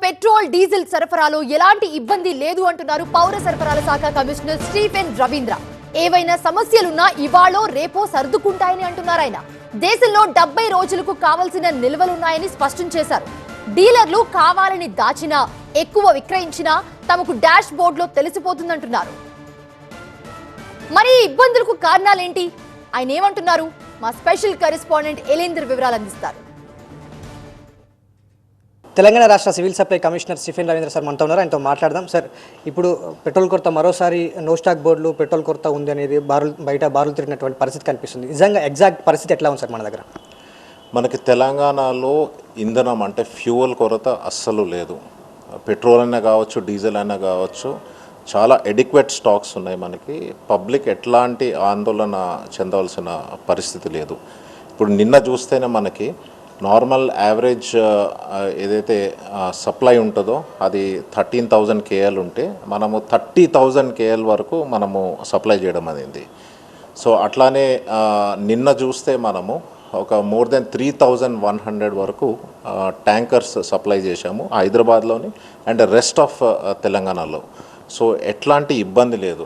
Petrol diesel సరఫరాలో ఎలాంటి ఇబ్బంది లేదు అంటున్నారు పౌర సరఫరాల శాఖ కమిషనర్ స్టీఫెన్ రవీంద్ర. ఏవైనా సమస్యలున్నా ఇవాళో రేపో సర్దుకుంటాయని అంటున్నారు ఆయన. దేశంలో 70 రోజులకు కావాల్సిన నిల్వలున్నాయని స్పష్టం చేశారు. డీలర్లు కావాలని దాచినా ఎక్కువ విక్రయించినా తమకు డాష్ బోర్డులో తెలిసిపోతుందంటున్నారు. మరి ఇబ్బందులకు కారణాలేంటి, ఆయన ఏమంటున్నారు? మా స్పెషల్ కరెస్పాండెంట్ ఎలేందర్ వివరాలు అందిస్తారు. తెలంగాణ రాష్ట్ర civil supply commissioner Stephen Ravindra sir మనతో ఉన్నారు. ఆయనతో మాట్లాడదాం. సార్, ఇప్పుడు పెట్రోల్ కొరత మరోసారి నో స్టాక్ బోర్డులు పెట్రోల్ కొరత ఉంది అనేది బయట బారులు తిరిగినటువంటి పరిస్థితి కనిపిస్తుంది. నిజంగా ఎగ్జాక్ట్ పరిస్థితి ఎట్లా ఉంది సార్ మన దగ్గర? మనకి తెలంగాణలో ఇంధనం అంటే ఫ్యూయల్ కొరత అస్సలు లేదు. పెట్రోల్ అయినా కావచ్చు, డీజిల్ అయినా కావచ్చు, చాలా ఎడిక్వేట్ స్టాక్స్ ఉన్నాయి. మనకి పబ్లిక్ ఎట్లాంటి ఆందోళన చెందవలసిన పరిస్థితి లేదు. ఇప్పుడు నిన్న చూస్తేనే మనకి నార్మల్ యావరేజ్ ఏదైతే సప్లై ఉంటుందో అది 13,000 KL ఉంటే మనము 30,000 KL వరకు మనము సప్లై చేయడం అనేది. సో అట్లానే నిన్న చూస్తే మనము ఒక మోర్ దెన్ 3,100 వరకు ట్యాంకర్స్ సప్లై చేశాము హైదరాబాద్లోని అండ్ రెస్ట్ ఆఫ్ తెలంగాణలో. సో ఎట్లాంటి ఇబ్బంది లేదు.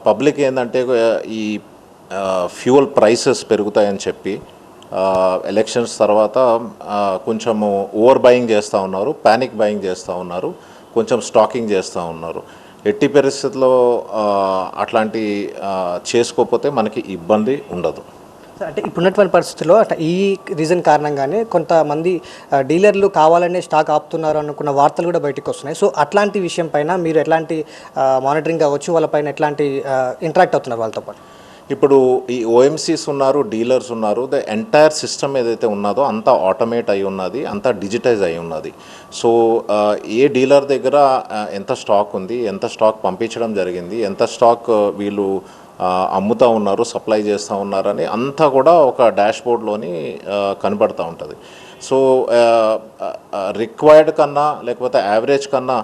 పబ్లిక్ ఏంటంటే ఈ ఫ్యూయల్ ప్రైసెస్ పెరుగుతాయని చెప్పి ఎలక్షన్స్ తర్వాత కొంచెము ఓవర్ బయింగ్ చేస్తూ ఉన్నారు, ప్యానిక్ బయింగ్ చేస్తూ ఉన్నారు, కొంచెం స్టాకింగ్ చేస్తూ ఉన్నారు. ఎట్టి పరిస్థితుల్లో అట్లాంటి చేసుకోకపోతే మనకి ఇబ్బంది ఉండదు. అంటే ఇప్పుడున్నటువంటి పరిస్థితుల్లో ఈ రీజన్ కారణంగానే కొంతమంది డీలర్లు కావాలనే స్టాక్ ఆపుతున్నారు అనుకున్న వార్తలు కూడా బయటకు వస్తున్నాయి. సో అట్లాంటి విషయం పైన మీరు ఎట్లాంటి మానిటరింగ్ కావచ్చు, వాళ్ళపైన ఎట్లాంటి ఇంటరాక్ట్ అవుతున్నారు వాళ్ళతో పాటు? ఇప్పుడు ఈ ఓఎంసీస్ ఉన్నారు, డీలర్స్ ఉన్నారు. ద ఎంటైర్ సిస్టమ్ ఏదైతే ఉన్నదో అంతా ఆటోమేట్ అయి ఉన్నది, అంతా డిజిటైజ్ అయి ఉన్నది. సో ఏ డీలర్ దగ్గర ఎంత స్టాక్ ఉంది, ఎంత స్టాక్ పంపించడం జరిగింది, ఎంత స్టాక్ వీళ్ళు అమ్ముతూ ఉన్నారు, సప్లై చేస్తూ ఉన్నారని అంతా కూడా ఒక డాష్ బోర్డ్లోని కనబడుతూ ఉంటుంది. సో రిక్వైర్డ్ కన్నా లేకపోతే యావరేజ్ కన్నా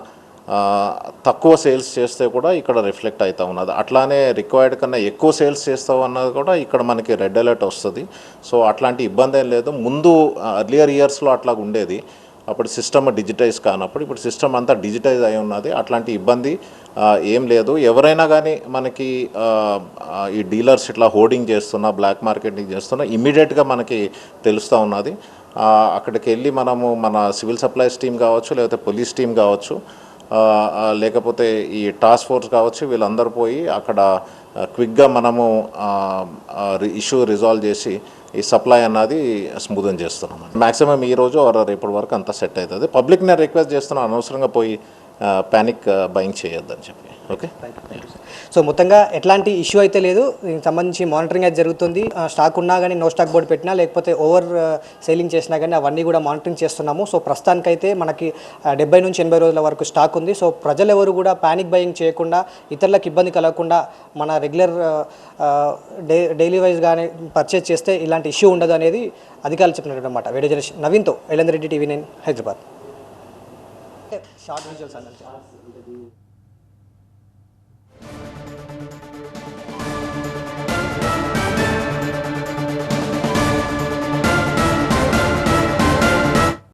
తక్కువ సేల్స్ చేస్తే కూడా ఇక్కడ రిఫ్లెక్ట్ అవుతూ ఉన్నది. అట్లానే రిక్వైర్డ్ కన్నా ఎక్కువ సేల్స్ చేస్తావు అన్నది కూడా ఇక్కడ మనకి రెడ్ అలర్ట్ వస్తుంది. సో అట్లాంటి ఇబ్బంది ఏం లేదు. ముందు అర్లియర్ ఇయర్స్లో అట్లా ఉండేది, అప్పుడు సిస్టమ్ డిజిటైజ్ కానప్పుడు. ఇప్పుడు సిస్టమ్ అంతా డిజిటైజ్ అయి ఉన్నది. అట్లాంటి ఇబ్బంది ఏం లేదు. ఎవరైనా కానీ మనకి ఈ డీలర్స్ ఇట్లా హోర్డింగ్ చేస్తున్నా, బ్లాక్ మార్కెటింగ్ చేస్తున్నా ఇమీడియట్గా మనకి తెలుస్తూ ఉన్నది. అక్కడికి వెళ్ళి మనము మన సివిల్ సప్లైస్ టీం కావచ్చు, లేకపోతే పోలీస్ టీం కావచ్చు, లేకపోతే ఈ టాస్క్ ఫోర్స్ కావచ్చు, వీళ్ళందరూ పోయి అక్కడ క్విక్గా మనము ఇష్యూ రిజాల్వ్ చేసి ఈ సప్లై అన్నది స్మూదన్ చేస్తున్నాం. మ్యాక్సిమం ఈరోజు రేపటి వరకు అంతా సెట్ అవుతుంది. పబ్లిక్ నేను రిక్వెస్ట్ చేస్తున్నాను, అనవసరంగా పోయి ప్యానిక్ బయింగ్ చేయొద్దని చెప్పి. ఓకే, సో మొత్తంగా ఎట్లాంటి ఇష్యూ అయితే లేదు. దీనికి సంబంధించి మానిటరింగ్ అయితే జరుగుతుంది. స్టాక్ ఉన్నా కానీ నో స్టాక్ బోర్డు పెట్టినా లేకపోతే ఓవర్ సేలింగ్ చేసినా కానీ అవన్నీ కూడా మానిటరింగ్ చేస్తున్నాము. సో ప్రస్తుతానికైతే మనకి 70 నుంచి 80 రోజుల వరకు స్టాక్ ఉంది. సో ప్రజలు ఎవరు కూడా ప్యానిక్ బయింగ్ చేయకుండా, ఇతరులకు ఇబ్బంది కలగకుండా మన రెగ్యులర్ డైలీ వైజ్ కానీ పర్చేజ్ చేస్తే ఇలాంటి ఇష్యూ ఉండదు అనేది అధికారులు చెప్పినట్టు అనమాట. వీడియో జర్నలిస్ట్ నవీన్తో Elender Reddy, TV9 Hyderabad. Short visuals అన్నట్టు.